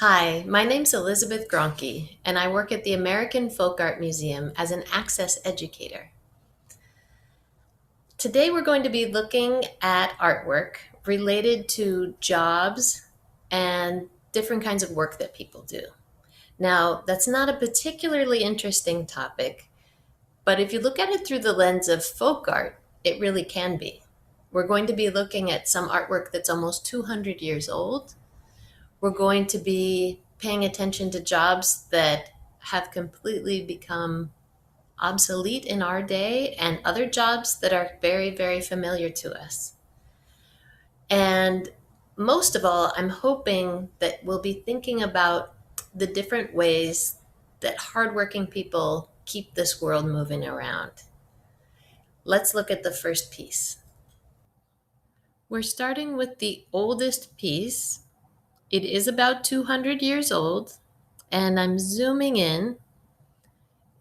Hi, my name's Elizabeth Gronke, and I work at the American Folk Art Museum as an access educator. Today we're going to be looking at artwork related to jobs and different kinds of work that people do. Now, that's not a particularly interesting topic, but if you look at it through the lens of folk art, it really can be. We're going to be looking at some artwork that's almost 200 years old. We're going to be paying attention to jobs that have completely become obsolete in our day and other jobs that are very, very familiar to us. And most of all, I'm hoping that we'll be thinking about the different ways that hardworking people keep this world moving around. Let's look at the first piece. We're starting with the oldest piece. It is about 200 years old, and I'm zooming in.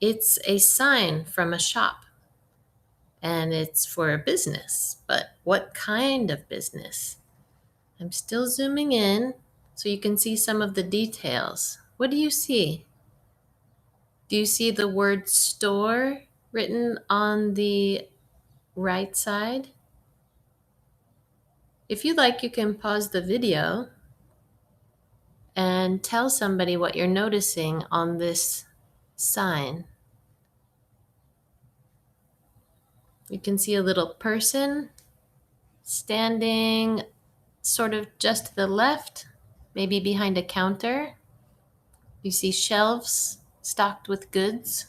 It's a sign from a shop, and it's for a business. But what kind of business? I'm still zooming in so you can see some of the details. What do you see? Do you see the word store written on the right side? If you like, you can pause the video and tell somebody what you're noticing on this sign. You can see a little person standing sort of just to the left, maybe behind a counter. You see shelves stocked with goods.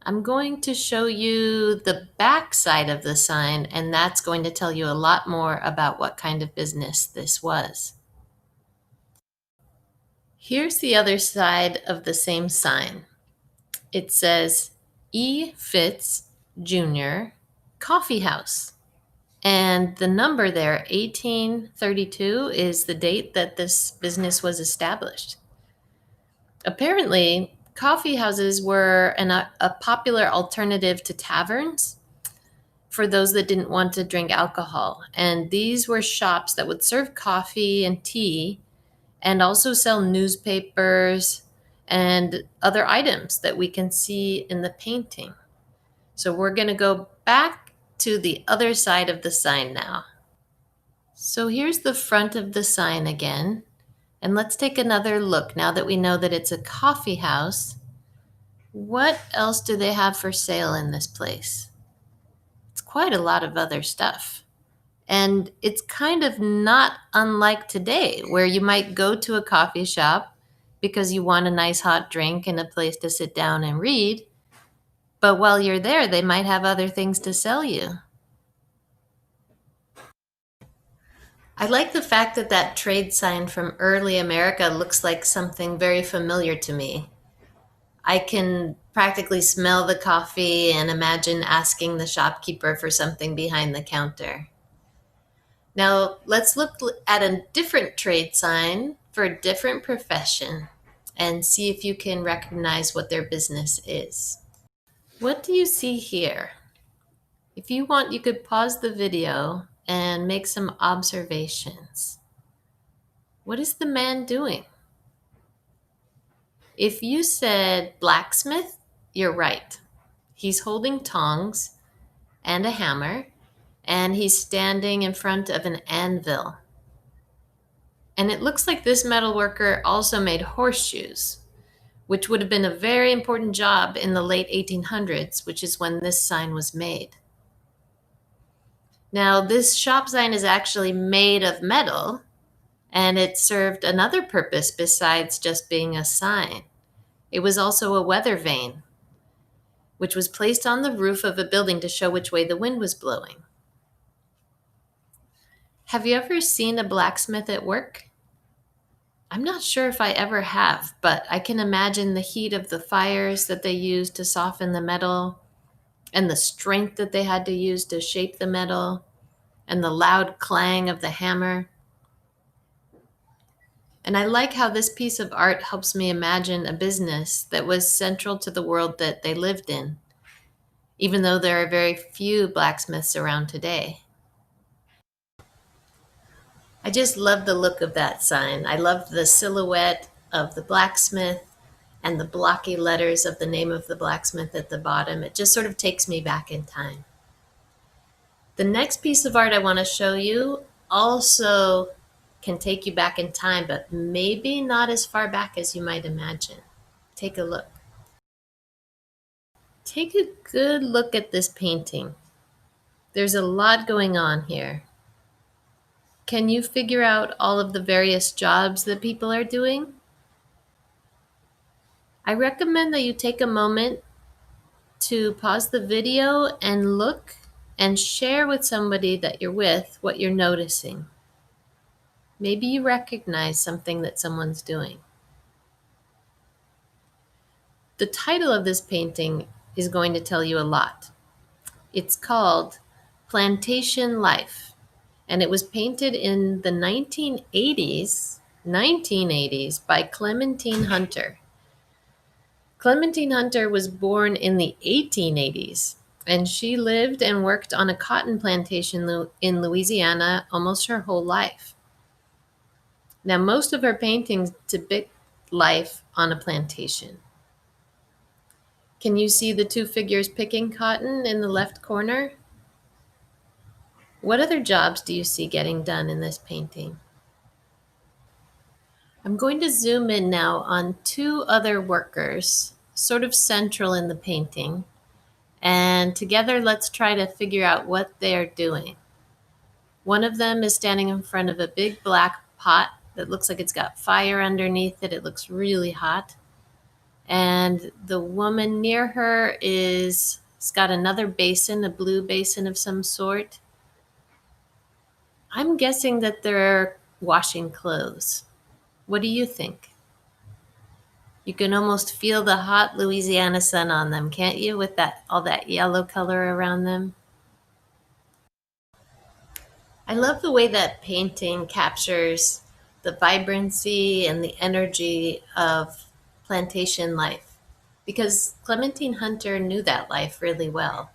I'm going to show you the back side of the sign, and that's going to tell you a lot more about what kind of business this was. Here's the other side of the same sign. It says E. Fitz Jr. Coffee House. And the number there, 1832, is the date that this business was established. Apparently, coffee houses were a popular alternative to taverns for those that didn't want to drink alcohol. And these were shops that would serve coffee and tea and also sell newspapers and other items that we can see in the painting. So we're going to go back to the other side of the sign now. So here's the front of the sign again. And let's take another look now that we know that it's a coffee house. What else do they have for sale in this place? It's quite a lot of other stuff. And it's kind of not unlike today, where you might go to a coffee shop because you want a nice hot drink and a place to sit down and read. But while you're there, they might have other things to sell you. I like the fact that that trade sign from early America looks like something very familiar to me. I can practically smell the coffee and imagine asking the shopkeeper for something behind the counter. Now, let's look at a different trade sign for a different profession and see if you can recognize what their business is. What do you see here? If you want, you could pause the video and make some observations. What is the man doing? If you said blacksmith, you're right. He's holding tongs and a hammer, and he's standing in front of an anvil. And it looks like this metal worker also made horseshoes, which would have been a very important job in the late 1800s, which is when this sign was made. Now, this shop sign is actually made of metal, and it served another purpose besides just being a sign. It was also a weather vane, which was placed on the roof of a building to show which way the wind was blowing. Have you ever seen a blacksmith at work? I'm not sure if I ever have, but I can imagine the heat of the fires that they used to soften the metal, and the strength that they had to use to shape the metal, and the loud clang of the hammer. And I like how this piece of art helps me imagine a business that was central to the world that they lived in, even though there are very few blacksmiths around today. I just love the look of that sign. I love the silhouette of the blacksmith and the blocky letters of the name of the blacksmith at the bottom. It just sort of takes me back in time. The next piece of art I want to show you also can take you back in time, but maybe not as far back as you might imagine. Take a look. Take a good look at this painting. There's a lot going on here. Can you figure out all of the various jobs that people are doing? I recommend that you take a moment to pause the video and look and share with somebody that you're with what you're noticing. Maybe you recognize something that someone's doing. The title of this painting is going to tell you a lot. It's called Plantation Life, and it was painted in the 1980s by Clementine Hunter. Clementine Hunter was born in the 1880s, and she lived and worked on a cotton plantation in Louisiana almost her whole life. Now, most of her paintings depict life on a plantation. Can you see the two figures picking cotton in the left corner? What other jobs do you see getting done in this painting? I'm going to zoom in now on two other workers, sort of central in the painting, and together let's try to figure out what they're doing. One of them is standing in front of a big black pot that looks like it's got fire underneath it. It looks really hot. And the woman near her is got another basin, a blue basin of some sort. I'm guessing that they're washing clothes. What do you think? You can almost feel the hot Louisiana sun on them, can't you, with all that yellow color around them? I love the way that painting captures the vibrancy and the energy of plantation life, because Clementine Hunter knew that life really well.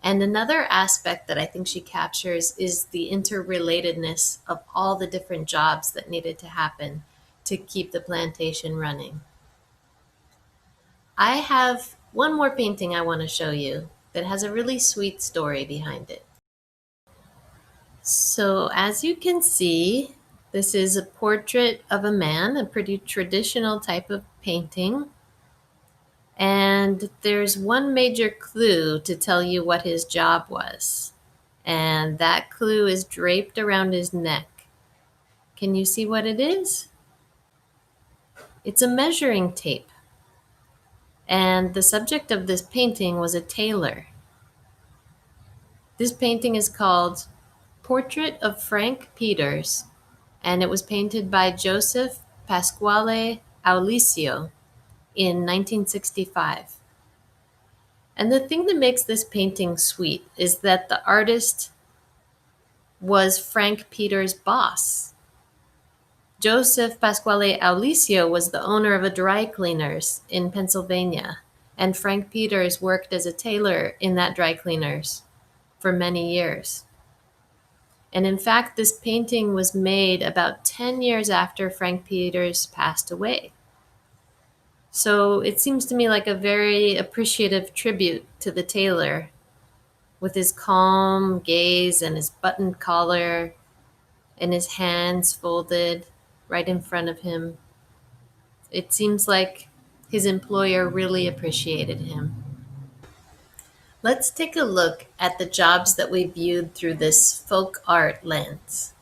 And another aspect that I think she captures is the interrelatedness of all the different jobs that needed to happen to keep the plantation running. I have one more painting I want to show you that has a really sweet story behind it. So as you can see, this is a portrait of a man, a pretty traditional type of painting. And there's one major clue to tell you what his job was. And that clue is draped around his neck. Can you see what it is? It's a measuring tape. And the subject of this painting was a tailor. This painting is called Portrait of Frank Peters, and it was painted by Joseph Pasquale Aulisio in 1965. And the thing that makes this painting sweet is that the artist was Frank Peters' boss. Joseph Pasquale Aulisio was the owner of a dry cleaners in Pennsylvania, and Frank Peters worked as a tailor in that dry cleaners for many years. And in fact, this painting was made about 10 years after Frank Peters passed away. So it seems to me like a very appreciative tribute to the tailor, with his calm gaze and his buttoned collar and his hands folded right in front of him. It seems like his employer really appreciated him. Let's take a look at the jobs that we viewed through this folk art lens.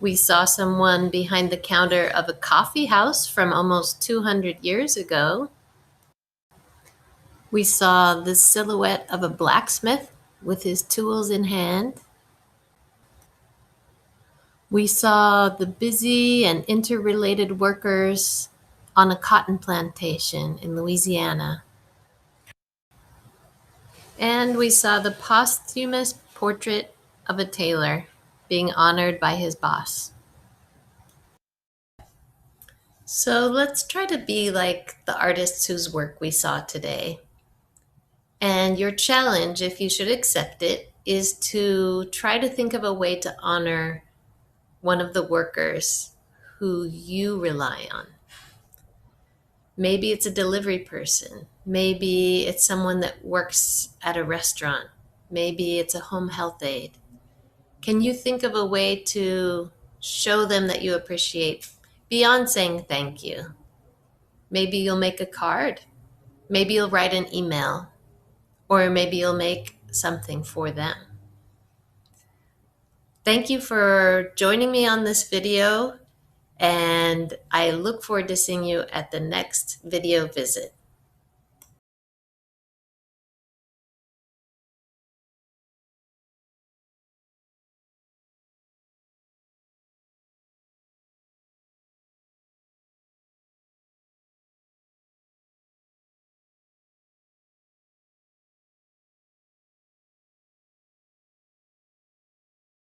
We saw someone behind the counter of a coffee house from almost 200 years ago. We saw the silhouette of a blacksmith with his tools in hand. We saw the busy and interrelated workers on a cotton plantation in Louisiana. And we saw the posthumous portrait of a tailor being honored by his boss. So let's try to be like the artists whose work we saw today. And your challenge, if you should accept it, is to try to think of a way to honor one of the workers who you rely on. Maybe it's a delivery person. Maybe it's someone that works at a restaurant. Maybe it's a home health aide. Can you think of a way to show them that you appreciate beyond saying thank you? Maybe you'll make a card. Maybe you'll write an email. Or maybe you'll make something for them. Thank you for joining me on this video, and I look forward to seeing you at the next video visit.